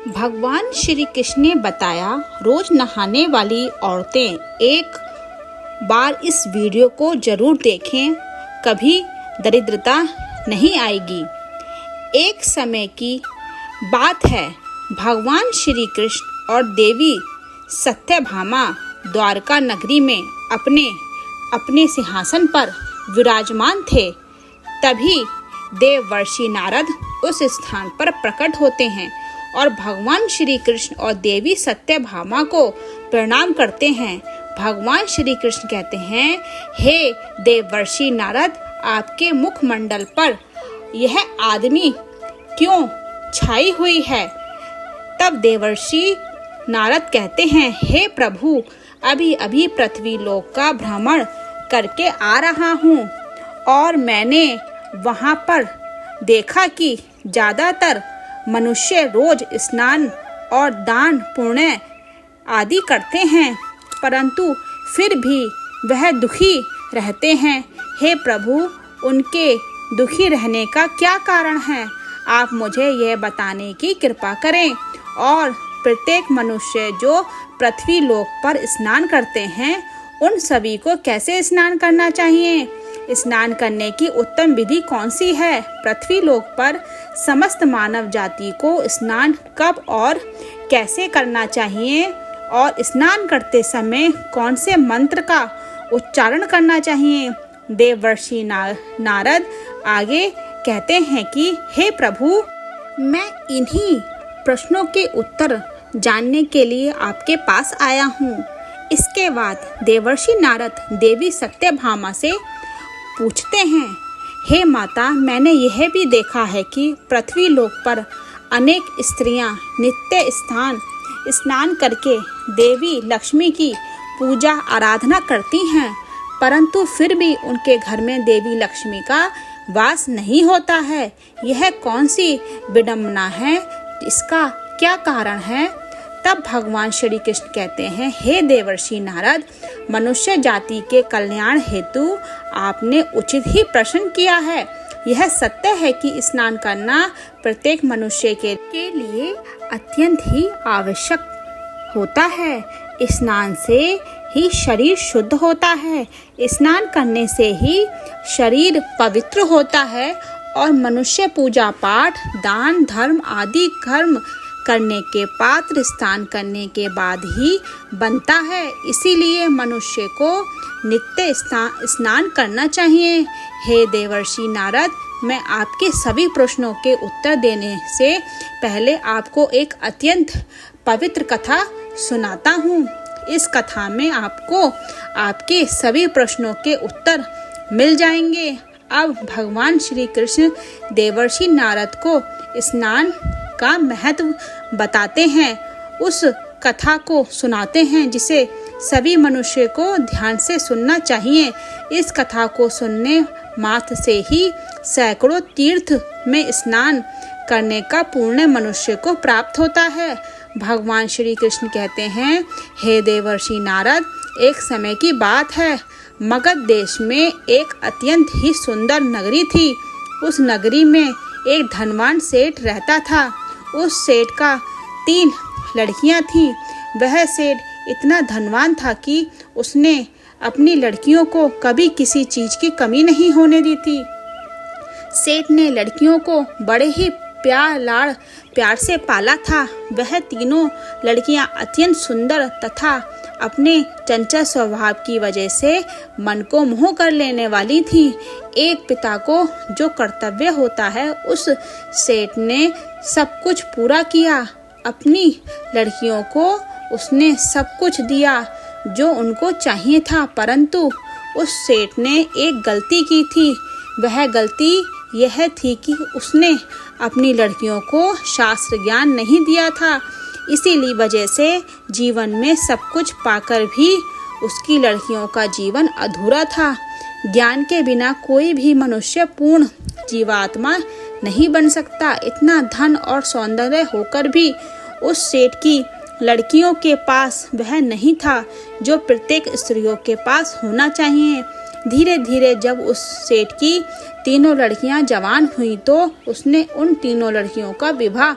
भगवान श्री कृष्ण ने बताया, रोज नहाने वाली औरतें एक बार इस वीडियो को जरूर देखें, कभी दरिद्रता नहीं आएगी। एक समय की बात है, भगवान श्री कृष्ण और देवी सत्यभामा द्वारका नगरी में अपने अपने सिंहासन पर विराजमान थे। तभी देवर्षि नारद उस स्थान पर प्रकट होते हैं और भगवान श्री कृष्ण और देवी सत्यभामा को प्रणाम करते हैं। भगवान श्री कृष्ण कहते हैं, हे देवर्षि नारद, आपके मुखमंडल पर यह आदमी क्यों छाई हुई है? तब देवर्षि नारद कहते हैं, हे प्रभु, अभी अभी पृथ्वी लोक का भ्रमण करके आ रहा हूँ और मैंने वहाँ पर देखा कि ज्यादातर मनुष्य रोज स्नान और दान पुण्य आदि करते हैं, परंतु फिर भी वह दुखी रहते हैं। हे प्रभु, उनके दुखी रहने का क्या कारण है? आप मुझे यह बताने की कृपा करें। और प्रत्येक मनुष्य जो पृथ्वी लोक पर स्नान करते हैं, उन सभी को कैसे स्नान करना चाहिए? स्नान करने की उत्तम विधि कौन सी है? पृथ्वी लोक पर समस्त मानव जाति को स्नान कब और कैसे करना चाहिए? और स्नान करते समय कौन से मंत्र का उच्चारण करना चाहिए? देवर्षि नारद आगे कहते हैं कि हे प्रभु, मैं इन्हीं प्रश्नों के उत्तर जानने के लिए आपके पास आया हूँ। इसके बाद देवर्षि नारद देवी सत्यभामा से पूछते हैं, हे माता, मैंने यह भी देखा है कि पृथ्वी लोक पर अनेक स्त्रियां नित्य स्नान करके देवी लक्ष्मी की पूजा आराधना करती हैं, परंतु फिर भी उनके घर में देवी लक्ष्मी का वास नहीं होता है। यह कौन सी विडंबना है? इसका क्या कारण है? तब भगवान श्री कृष्ण कहते हैं, हे देवर्षि नारद, मनुष्य जाति के कल्याण हेतु आपने उचित ही प्रश्न किया है। यह सत्य है कि स्नान करना प्रत्येक मनुष्य के लिए अत्यंत ही आवश्यक होता है। स्नान से ही शरीर शुद्ध होता है, स्नान करने से ही शरीर पवित्र होता है और मनुष्य पूजा पाठ, दान धर्म आदि कर्म करने के पात्र स्नान करने के बाद ही बनता है। इसीलिए मनुष्य को नित्य स्नान करना चाहिए। हे देवर्षि नारद, मैं आपके सभी प्रश्नों के उत्तर देने से पहले आपको एक अत्यंत पवित्र कथा सुनाता हूँ। इस कथा में आपको आपके सभी प्रश्नों के उत्तर मिल जाएंगे। अब भगवान श्री कृष्ण देवर्षि नारद को स्नान का महत्व बताते हैं, उस कथा को सुनाते हैं जिसे सभी मनुष्य को ध्यान से सुनना चाहिए। इस कथा को सुनने मात्र से ही सैकड़ों तीर्थ में स्नान करने का पुण्य मनुष्य को प्राप्त होता है। भगवान श्री कृष्ण कहते हैं, हे देवर्षि नारद, एक समय की बात है, मगध देश में एक अत्यंत ही सुंदर नगरी थी। उस नगरी में एक धनवान सेठ रहता था। उस सेठ का 3 लड़कियां थीं। वह सेठ इतना धनवान था कि उसने अपनी लड़कियों को कभी किसी चीज की कमी नहीं होने दी थी। सेठ ने लड़कियों को बड़े ही प्यार से पाला था। वह तीनों लड़कियां अत्यंत सुंदर तथा अपने चंचल स्वभाव की वजह से मन को मोह कर लेने वाली थी। एक पिता को जो कर्तव्य होता है, उस सेठ ने सब कुछ पूरा किया। अपनी लड़कियों को उसने सब कुछ दिया जो उनको चाहिए था, परंतु उस सेठ ने एक गलती की थी। वह गलती यह थी कि उसने अपनी लड़कियों को शास्त्र ज्ञान नहीं दिया था। इसीलिए वजह से जीवन में सब कुछ पाकर भी उसकी लड़कियों का जीवन अधूरा था। ज्ञान के बिना कोई भी मनुष्य पूर्ण जीवात्मा नहीं बन सकता। इतना धन और सौंदर्य होकर भी उस सेठ की लड़कियों के पास वह नहीं था जो प्रत्येक स्त्रियों के पास होना चाहिए। धीरे धीरे जब उस सेठ की तीनों लड़कियां जवान हुई तो उसने उन तीनों लड़कियों का विवाह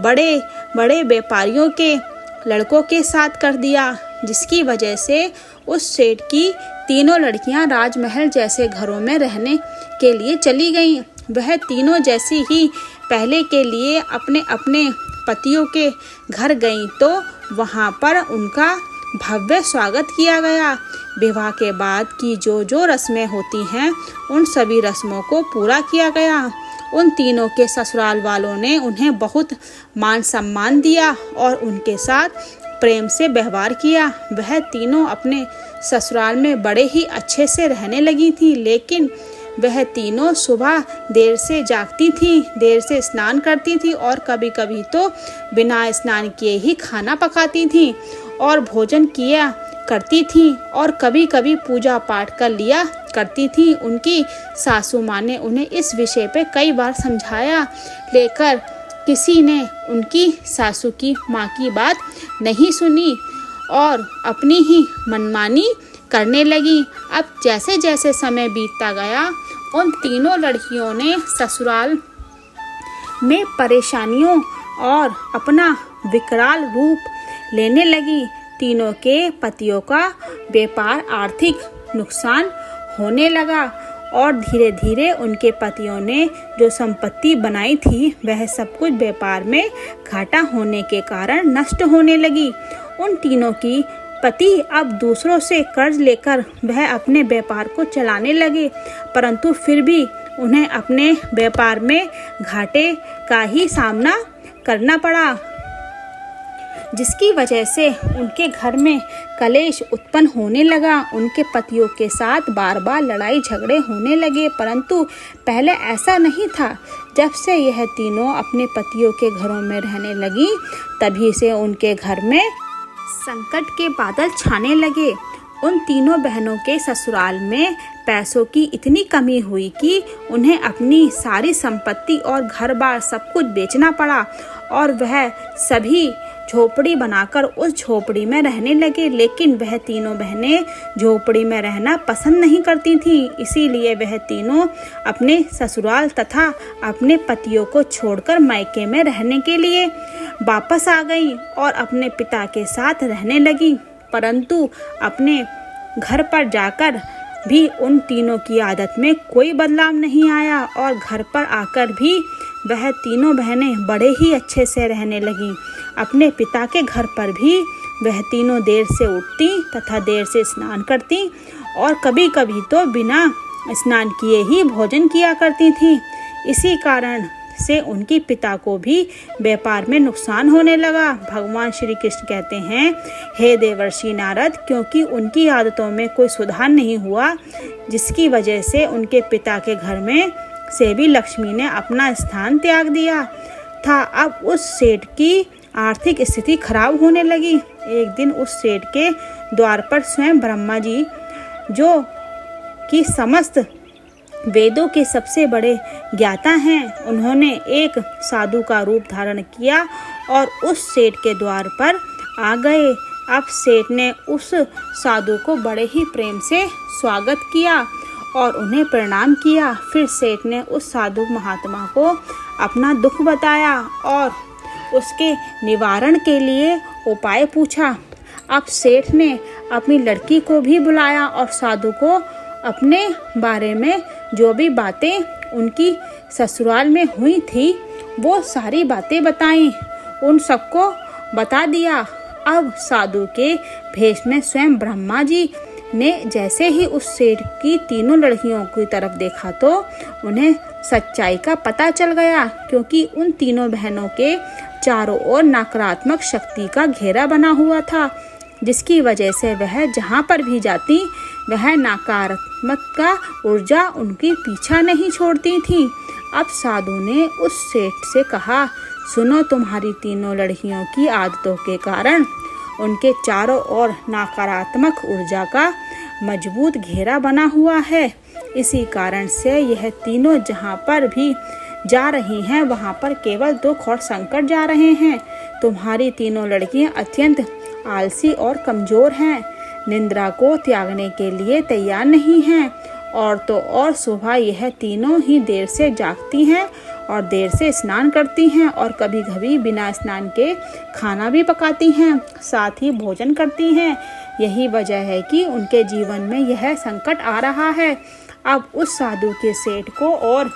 बड़े बड़े व्यापारियों के लड़कों के साथ कर दिया, जिसकी वजह से उस सेठ की तीनों लड़कियां राजमहल जैसे घरों में रहने के लिए चली गईं। वह तीनों जैसी ही पहले के लिए अपने अपने पतियों के घर गईं तो वहां पर उनका भव्य स्वागत किया गया। विवाह के बाद की जो रस्में होती हैं उन सभी रस्मों को पूरा किया गया। उन तीनों के ससुराल वालों ने उन्हें बहुत मान सम्मान दिया और उनके साथ प्रेम से व्यवहार किया। वह तीनों अपने ससुराल में बड़े ही अच्छे से रहने लगी थी, लेकिन वह तीनों सुबह देर से जागती थी, देर से स्नान करती थी और कभी कभी तो बिना स्नान किए ही खाना पकाती थी और भोजन किया करती थी और कभी कभी पूजा पाठ कर लिया करती थी। उनकी सासू माँ ने उन्हें इस विषय पे कई बार समझाया, लेकर किसी ने उनकी सासू की माँ की बात नहीं सुनी और अपनी ही मनमानी करने लगी। अब जैसे जैसे समय बीतता गया उन तीनों लड़कियों ने ससुराल में परेशानियों और अपना विकराल रूप लेने लगी। तीनों के पतियों का व्यापार आर्थिक नुकसान होने लगा और धीरे धीरे उनके पतियों ने जो संपत्ति बनाई थी वह सब कुछ व्यापार में घाटा होने के कारण नष्ट होने लगी। उन तीनों की पति अब दूसरों से कर्ज लेकर वह अपने व्यापार को चलाने लगे, परंतु फिर भी उन्हें अपने व्यापार में घाटे का ही सामना करना पड़ा, जिसकी वजह से उनके घर में कलेश उत्पन्न होने लगा। उनके पतियों के साथ बार बार लड़ाई झगड़े होने लगे, परंतु पहले ऐसा नहीं था। जब से यह तीनों अपने पतियों के घरों में रहने लगी तभी से उनके घर में संकट के बादल छाने लगे। उन तीनों बहनों के ससुराल में पैसों की इतनी कमी हुई कि उन्हें अपनी सारी संपत्ति और घर बार सब कुछ बेचना पड़ा और वह सभी झोपड़ी बनाकर उस झोपड़ी में रहने लगे। लेकिन वह तीनों बहनें झोपड़ी में रहना पसंद नहीं करती थीं, इसीलिए वह तीनों अपने ससुराल तथा अपने पतियों को छोड़कर मायके में रहने के लिए वापस आ गईं और अपने पिता के साथ रहने लगी। परंतु अपने घर पर जाकर भी उन तीनों की आदत में कोई बदलाव नहीं आया और घर पर आकर भी वह तीनों बहनें बड़े ही अच्छे से रहने लगीं। अपने पिता के घर पर भी वह तीनों देर से उठती तथा देर से स्नान करती और कभी कभी तो बिना स्नान किए ही भोजन किया करती थीं। इसी कारण से उनके पिता को भी व्यापार में नुकसान होने लगा। भगवान श्री कृष्ण कहते हैं, हे देवर्षि नारद, क्योंकि उनकी आदतों में कोई सुधार नहीं हुआ, जिसकी वजह से उनके पिता के घर में से भी लक्ष्मी ने अपना स्थान त्याग दिया था। अब उस सेठ की आर्थिक स्थिति खराब होने लगी। एक दिन उस सेठ के द्वार पर स्वयं ब्रह्मा जी, जो कि समस्त वेदों के सबसे बड़े ज्ञाता हैं, उन्होंने एक साधु का रूप धारण किया और उस सेठ के द्वार पर आ गए। अब सेठ ने उस साधु को बड़े ही प्रेम से स्वागत किया और उन्हें प्रणाम किया। फिर सेठ ने उस साधु महात्मा को अपना दुख बताया और उसके निवारण के लिए उपाय पूछा। अब सेठ ने अपनी लड़की को भी बुलाया और साधु को अपने बारे में जो भी बातें उनकी ससुराल में हुई थी वो सारी बातें बताईं, उन सबको बता दिया। अब साधु के भेष में स्वयं ब्रह्मा जी ने जैसे ही उस सेठ की तीनों लड़कियों की तरफ देखा तो उन्हें सच्चाई का पता चल गया, क्योंकि उन तीनों बहनों के चारों ओर नकारात्मक शक्ति का घेरा बना हुआ था, जिसकी वजह से वह जहाँ पर भी जाती वह नकारात्मक का ऊर्जा उनकी पीछा नहीं छोड़ती थी। अब साधु ने उस सेठ से कहा, सुनो, तुम्हारी तीनों लड़कियों की आदतों के कारण उनके चारों ओर नकारात्मक ऊर्जा का मजबूत घेरा बना हुआ है। इसी कारण से यह तीनों जहाँ पर भी जा रही हैं वहाँ पर केवल दुख और संकट जा रहे हैं। तुम्हारी तीनों लड़कियाँ अत्यंत आलसी और कमजोर हैं, निंद्रा को त्यागने के लिए तैयार नहीं हैं औरतों और सुबह यह तीनों ही देर से जागती हैं और देर से स्नान करती हैं और कभी कभी बिना स्नान के खाना भी पकाती हैं, साथ ही भोजन करती हैं। यही वजह है कि उनके जीवन में यह संकट आ रहा है। अब उस साधु के सेठ को और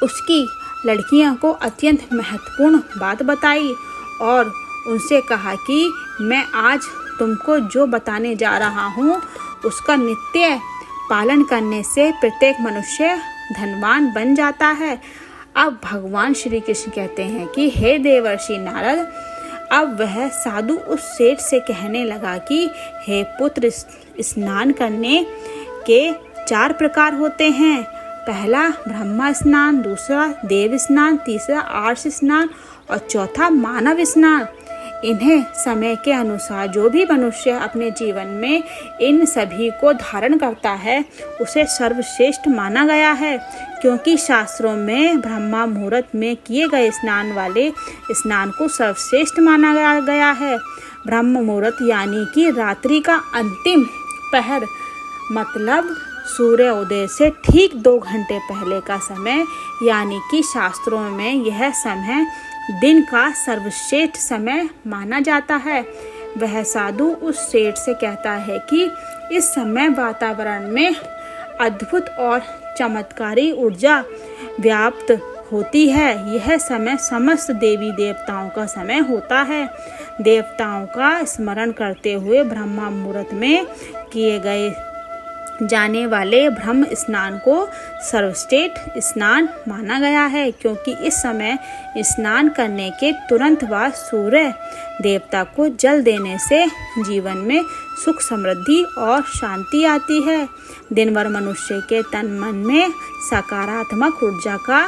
उसकी लड़कियों को अत्यंत महत्वपूर्ण बात बताई और उनसे कहा कि मैं आज तुमको जो बताने जा रहा हूँ उसका नित्य पालन करने से प्रत्येक मनुष्य धनवान बन जाता है। अब भगवान श्री कृष्ण कहते हैं कि हे देवर्षि नारद, अब वह साधु उस सेठ से कहने लगा कि हे पुत्र, स्नान करने के 4 प्रकार होते हैं। पहला ब्रह्म स्नान, दूसरा देव स्नान, तीसरा आर्ष स्नान और चौथा मानव स्नान। इन्हें समय के अनुसार जो भी मनुष्य अपने जीवन में इन सभी को धारण करता है उसे सर्वश्रेष्ठ माना गया है, क्योंकि शास्त्रों में ब्रह्म मुहूर्त में किए गए स्नान वाले स्नान को सर्वश्रेष्ठ माना गया है। ब्रह्म मुहूर्त यानी कि रात्रि का अंतिम पहर, मतलब सूर्य उदय से ठीक 2 घंटे पहले का समय, यानी कि शास्त्रों में यह समय दिन का सर्वश्रेष्ठ समय माना जाता है। वह साधु उस सेठ से कहता है कि इस समय वातावरण में अद्भुत और चमत्कारी ऊर्जा व्याप्त होती है। यह समय समस्त देवी देवताओं का समय होता है। देवताओं का स्मरण करते हुए ब्रह्म मुहूर्त में किए गए जाने वाले ब्रह्म स्नान को सर्वश्रेष्ठ स्नान माना गया है, क्योंकि इस समय स्नान करने के तुरंत बाद सूर्य देवता को जल देने से जीवन में सुख समृद्धि और शांति आती है। दिन भर मनुष्य के तन मन में सकारात्मक ऊर्जा का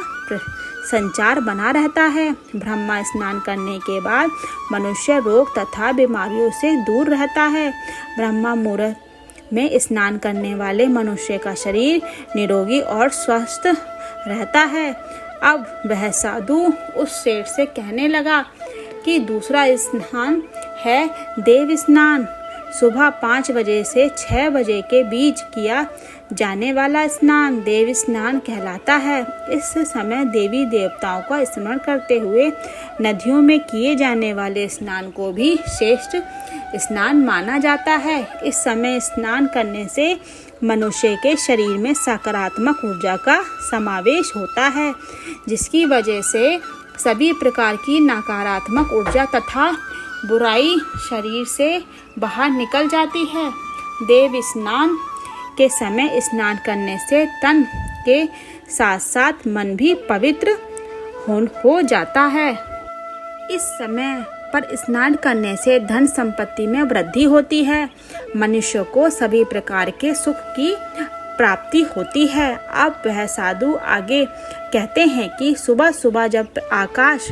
संचार बना रहता है। ब्रह्म स्नान करने के बाद मनुष्य रोग तथा बीमारियों से दूर रहता है। ब्रह्म मुहूर्त में स्नान करने वाले मनुष्य का शरीर निरोगी और स्वस्थ रहता है। अब वह साधु उस सेठ से कहने लगा कि दूसरा स्नान है देव स्नान। सुबह 5 बजे से 6 बजे के बीच किया जाने वाला स्नान देव स्नान कहलाता है। इस समय देवी देवताओं का स्मरण करते हुए नदियों में किए जाने वाले स्नान को भी श्रेष्ठ स्नान माना जाता है। इस समय स्नान करने से मनुष्य के शरीर में सकारात्मक ऊर्जा का समावेश होता है, जिसकी वजह से सभी प्रकार की नकारात्मक ऊर्जा तथा बुराई शरीर से बाहर निकल जाती है। देव स्नान के समय स्नान करने से तन के साथ साथ मन भी पवित्र हो जाता है। इस समय पर स्नान करने से धन संपत्ति में वृद्धि होती है। मनुष्य को सभी प्रकार के सुख की प्राप्ति होती है। अब वह साधु आगे कहते हैं कि सुबह सुबह जब आकाश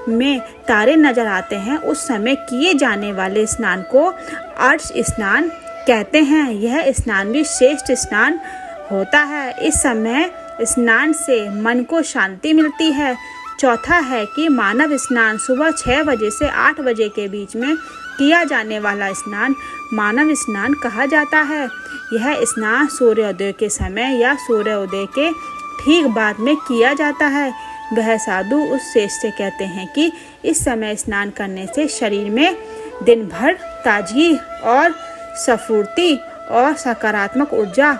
में तारे नजर आते हैं उस समय किए जाने वाले स्नान को आर्ष स्नान कहते हैं। यह स्नान भी श्रेष्ठ स्नान होता है। इस समय स्नान से मन को शांति मिलती है। चौथा है कि मानव स्नान सुबह 6 बजे से 8 बजे के बीच में किया जाने वाला स्नान मानव स्नान कहा जाता है। यह स्नान सूर्योदय के समय या सूर्योदय के ठीक बाद में किया जाता है। वह साधु उस सेठ से कहते हैं कि इस समय स्नान करने से शरीर में दिन भर ताजगी और स्फूर्ति और सकारात्मक ऊर्जा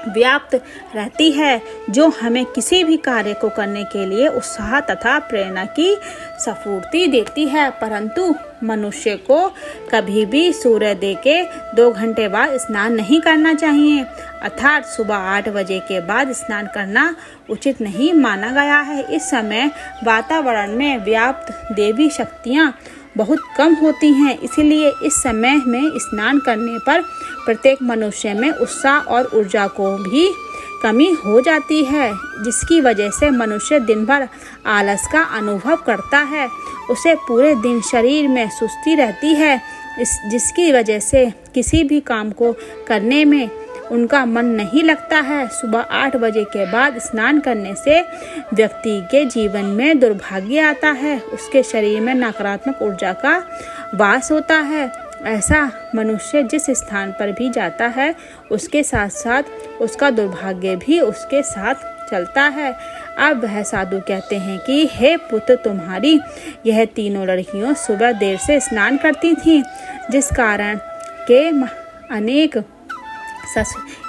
व्याप्त रहती है, जो हमें किसी भी कार्य को करने के लिए उत्साह तथा प्रेरणा की स्फूर्ति देती है। परंतु मनुष्य को कभी भी सूर्योदय के 2 घंटे बाद स्नान नहीं करना चाहिए, अर्थात सुबह 8 बजे के बाद स्नान करना उचित नहीं माना गया है। इस समय वातावरण में व्याप्त देवी शक्तियाँ बहुत कम होती हैं, इसलिए इस समय में स्नान करने पर प्रत्येक मनुष्य में उत्साह और ऊर्जा को भी कमी हो जाती है, जिसकी वजह से मनुष्य दिन भर आलस का अनुभव करता है। उसे पूरे दिन शरीर में सुस्ती रहती है, जिसकी वजह से किसी भी काम को करने में उनका मन नहीं लगता है। सुबह 8 बजे के बाद स्नान करने से व्यक्ति के जीवन में दुर्भाग्य आता है, उसके शरीर में नकारात्मक ऊर्जा का वास होता है। ऐसा मनुष्य जिस स्थान पर भी जाता है उसके साथ साथ उसका दुर्भाग्य भी उसके साथ चलता है। अब वह साधु कहते हैं कि हे पुत्र, तुम्हारी यह तीनों लड़कियों सुबह देर से स्नान करती थीं, जिस कारण के अनेक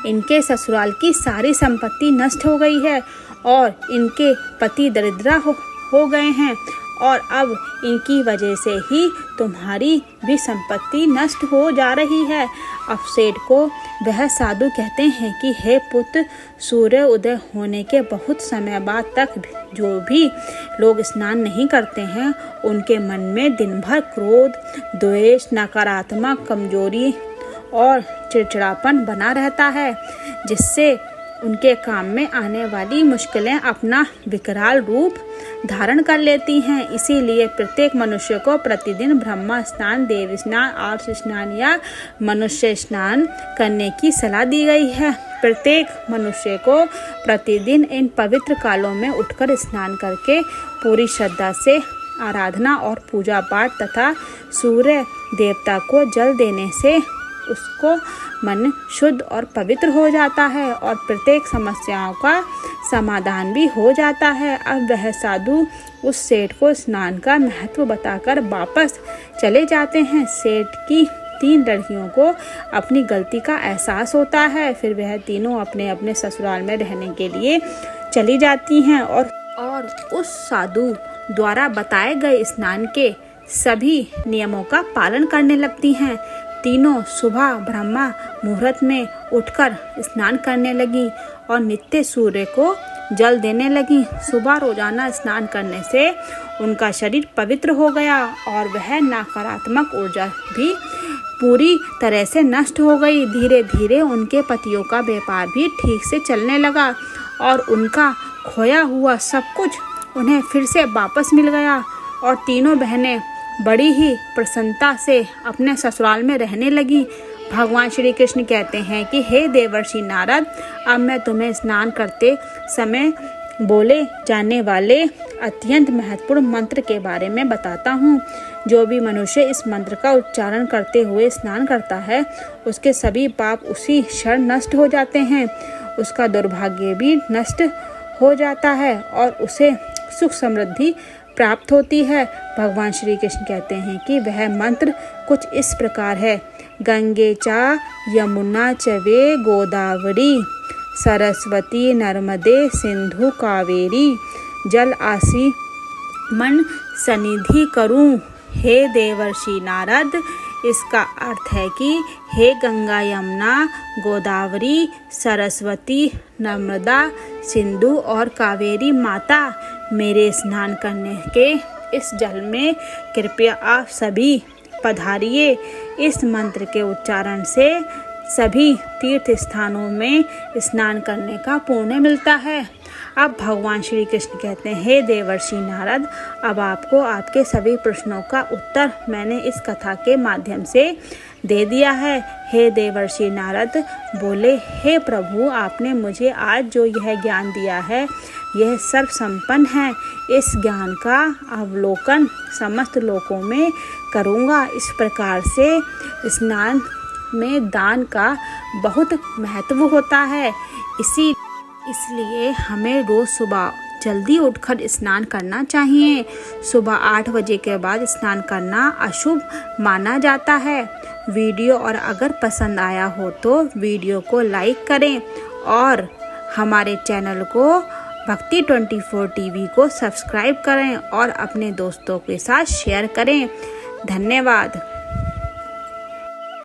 इनके ससुराल की सारी संपत्ति नष्ट हो गई है और इनके पति दरिद्र हो गए हैं और अब इनकी वजह से ही तुम्हारी भी संपत्ति नष्ट हो जा रही है। अब सेठ को वह साधु कहते हैं कि हे पुत्र, सूर्य उदय होने के बहुत समय बाद तक जो भी लोग स्नान नहीं करते हैं उनके मन में दिन भर क्रोध, द्वेष, नकारात्मक, कमजोरी और चिड़चिड़ापन बना रहता है, जिससे उनके काम में आने वाली मुश्किलें अपना विकराल रूप धारण कर लेती हैं। इसीलिए प्रत्येक मनुष्य को प्रतिदिन ब्रह्म स्नान, देव स्नान, आर्ष स्नान या मनुष्य स्नान करने की सलाह दी गई है। प्रत्येक मनुष्य को प्रतिदिन इन पवित्र कालों में उठकर स्नान करके पूरी श्रद्धा से आराधना और पूजा पाठ तथा सूर्य देवता को जल देने से उसको मन शुद्ध और पवित्र हो जाता है और प्रत्येक समस्याओं का समाधान भी हो जाता है। अब वह साधु उस सेठ को स्नान का महत्व बताकर वापस चले जाते हैं। सेठ की 3 लड़कियों को अपनी गलती का एहसास होता है। फिर वह तीनों अपने अपने ससुराल में रहने के लिए चली जाती हैं और उस साधु द्वारा बताए गए स्नान के सभी नियमों का पालन करने लगती हैं। तीनों सुबह ब्रह्म मुहूर्त में उठकर स्नान करने लगी और नित्य सूर्य को जल देने लगी। सुबह रोजाना स्नान करने से उनका शरीर पवित्र हो गया और वह नकारात्मक ऊर्जा भी पूरी तरह से नष्ट हो गई। धीरे धीरे उनके पतियों का व्यापार भी ठीक से चलने लगा और उनका खोया हुआ सब कुछ उन्हें फिर से वापस मिल गया और तीनों बहनें बड़ी ही प्रसन्नता से अपने ससुराल में रहने लगी। भगवान श्री कृष्ण कहते हैं कि हे देवर्षि नारद, अब मैं तुम्हें स्नान करते समय बोले जाने वाले अत्यंत महत्वपूर्ण मंत्र के बारे में बताता हूँ। जो भी मनुष्य इस मंत्र का उच्चारण करते हुए स्नान करता है उसके सभी पाप उसी क्षण नष्ट हो जाते हैं, उसका दुर्भाग्य भी नष्ट हो जाता है और उसे सुख समृद्धि प्राप्त होती है। भगवान श्री कृष्ण कहते हैं कि वह मंत्र कुछ इस प्रकार है। गंगे चा यमुना चवे गोदावरी सरस्वती नर्मदे सिंधु कावेरी जल आसी मन सनिधि करूं हे देवर्षि नारद। इसका अर्थ है कि हे गंगा, यमुना, गोदावरी, सरस्वती, नर्मदा, सिंधु और कावेरी माता, मेरे स्नान करने के इस जल में कृपया आप सभी पधारिए। इस मंत्र के उच्चारण से सभी तीर्थ स्थानों में स्नान करने का पुण्य मिलता है। अब भगवान श्री कृष्ण कहते हैं, हे देवर्षि नारद, अब आपको आपके सभी प्रश्नों का उत्तर मैंने इस कथा के माध्यम से दे दिया है। हे देवर्षि नारद बोले, हे प्रभु, आपने मुझे आज जो यह ज्ञान दिया है यह सर्व संपन्न है। इस ज्ञान का अवलोकन समस्त लोकों में करूँगा। इस प्रकार से स्नान में दान का बहुत महत्व होता है। इसलिए हमें रोज़ सुबह जल्दी उठकर स्नान करना चाहिए। सुबह 8 बजे के बाद स्नान करना अशुभ माना जाता है। वीडियो और अगर पसंद आया हो तो वीडियो को लाइक करें और हमारे चैनल को भक्ति 24 टीवी को सब्सक्राइब करें और अपने दोस्तों के साथ शेयर करें। धन्यवाद।